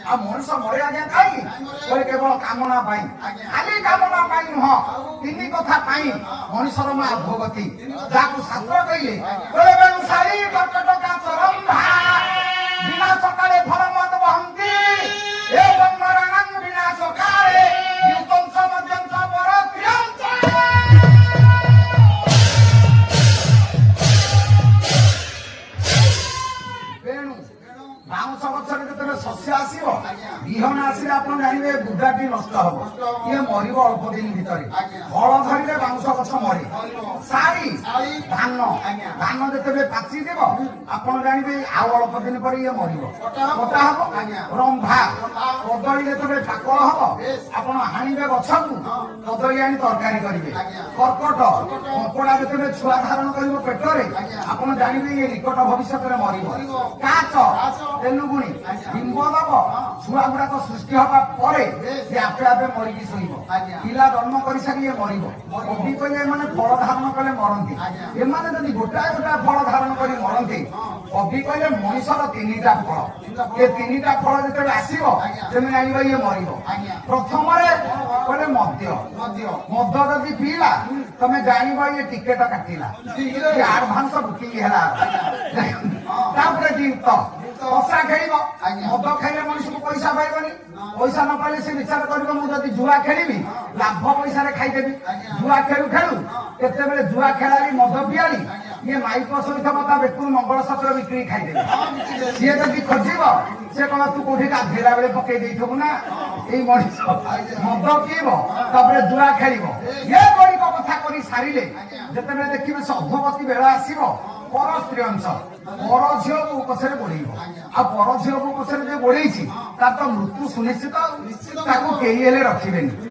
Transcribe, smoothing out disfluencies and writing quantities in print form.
ଆଉ ମଣିଷ ମରେ ଆଜ୍ଞା କାହିଁ କହିଲେ କେବଳ କାମନା ପାଇଁ ଖାଲି କାମନା ପାଇଁ ନୁହଁ ତିନି କଥା ପାଇଁ ମଣିଷର ମା ଅଧୋଗତି ଯାହାକୁ ଶାସ୍ତ୍ର କହିଲେ କହିଲେ ବେଣୁ ଶାଳୀ କଟକା ଚରମ୍ଭା ବିନା ସକାଳେ ଫଳ ମତ ବହନ୍ତି ଏ ବନ୍ଧରାଣ ବିନା ସକାଳେ ୟୁତଂସ ମଧ୍ୟଂସ ପର ପ୍ରିୟଂସ ବେଣୁ ବାଉଁଶ ଗଛରେ ଯେତେବେଳେ ଶସ୍ୟ ଆସିବ ବିହନ ଆସିଲେ ଆପଣ ଜାଣିବେ ବୁଦାଟି ନଷ୍ଟ ହବ ଇଏ ମରିବ ଅଳ୍ପ ଦିନ ଭିତରେ ଫଳ ଧରିଲେ ବାଉଁଶ ଗଛ ମରେ ଶାଢୀ ଧାନ ଧାନ ଯେତେବେଳେ ପାଚିଯିବ ଆପଣ ଜାଣିବେ ଆଉ ଅଳ୍ପ ଦିନ ପରେ ଇଏ ମରିବ କଟା ହବ ରମ୍ଭା କଦଳୀ ଯେତେବେଳେ ପାକଳ ହବ ଆପଣ ହାଣିବେ ଗଛକୁ କଦଳୀ ଆଣି ତରକାରୀ କରିବେ କର୍କଟ କଙ୍କଡା ଯେତେବେଳେ ଛୁଆ ଧାରଣ କରିବ ପେଟରେ ଆପଣ ଜାଣିବେ ଇଏ ନିକଟ ଭବିଷ୍ୟତରେ ମରିବ କାଚ ତେଲୁଗୁଣି ବିମ୍ବ ଦବ ଛୁଆ ଗୁଡାକ ସୃଷ୍ଟି ହବା ପରେ ସେ ଆପେ ଆପେ ମରିକି ଶୋଇବ ପିଲା ଜନ୍ମ କରିସାରି ଇଏ ମରିବ କବି କହିଲେ ଏମାନେ ଫଳ ଧାରଣ କଲେ ମରନ୍ତି ଏମାନେ ଯଦି ଗୋଟାଏ ଗୋଟାଏ ଫଳ ଧାରଣ କରି ମରନ୍ତି କବି କହିଲେ ମଣିଷର ତିନିଟା ଫଳ ଏ ତିନିଟା ଫଳ ଯେତେବେଳେ ଆସିବ ତେବେ ଜାଣିବ ଇଏ ମରିବ ପ୍ରଥମରେ କହିଲେ ମଦ ଯଦି ପିଇଲା ତମେ ଜାଣିବ ଇଏ ଟିକେଟ କାଟିଲା ଆଡଭାନ୍ସ ବୁକିଂ ହେଲା ତାପରେ ଜିତ ପଶା ଖେଳିବ ମଦ ଖାଇଲେ ମଣିଷକୁ ପଇସା ପାଇବନି ପଇସା ନ ପାଇଲେ ସେ ବିଚାର କରିବ ମୁଁ ଯଦି ଜୁଆ ଖେଳିବି ଲାଭ ପଇସାରେ ଖାଇଦେବି ଜୁଆ ଖେଳୁ ଖେଳୁ କେତେବେଳେ ଜୁଆ ଖେଳାଳି ମଦ ପିଆଳି ଇଏ ମାଇକ ସହିତ ତା ବେକରୁ ମଙ୍ଗଳସୂତ୍ର ବିକ୍ରି ଖାଇଦେବି ସିଏ ଯଦି ଖୋଜିବ ସେ କଣ ତୁ କୋଉଠି ଗାଧେଇଲା ବେଳେ ପକେଇ ଦେଇଥିବୁ ନା ଏଇ ମଣିଷ ମଦ ପିଇବ ତାପରେ ଜୁଆ ଖେଳିବ ଏ ଗରିବ କଥା କରି ସାରିଲେ ଯେତେବେଳେ ଦେଖିବେ ସେ ଅଧୋଗତି ବେଳ ଆସିବ ପର ସ୍ତ୍ରୀ ଅଂଶ ପର ଝିଅକୁ ପଛରେ ଗୋଡେଇବ ଆଉ ପର ଝିଅକୁ ପଛରେ ଯେ ଗୋଡେଇଛି ତାର ତ ମୃତ୍ୟୁ ସୁନିଶ୍ଚିତ ତାକୁ କେହି ହେଲେ ରଖିବେନି।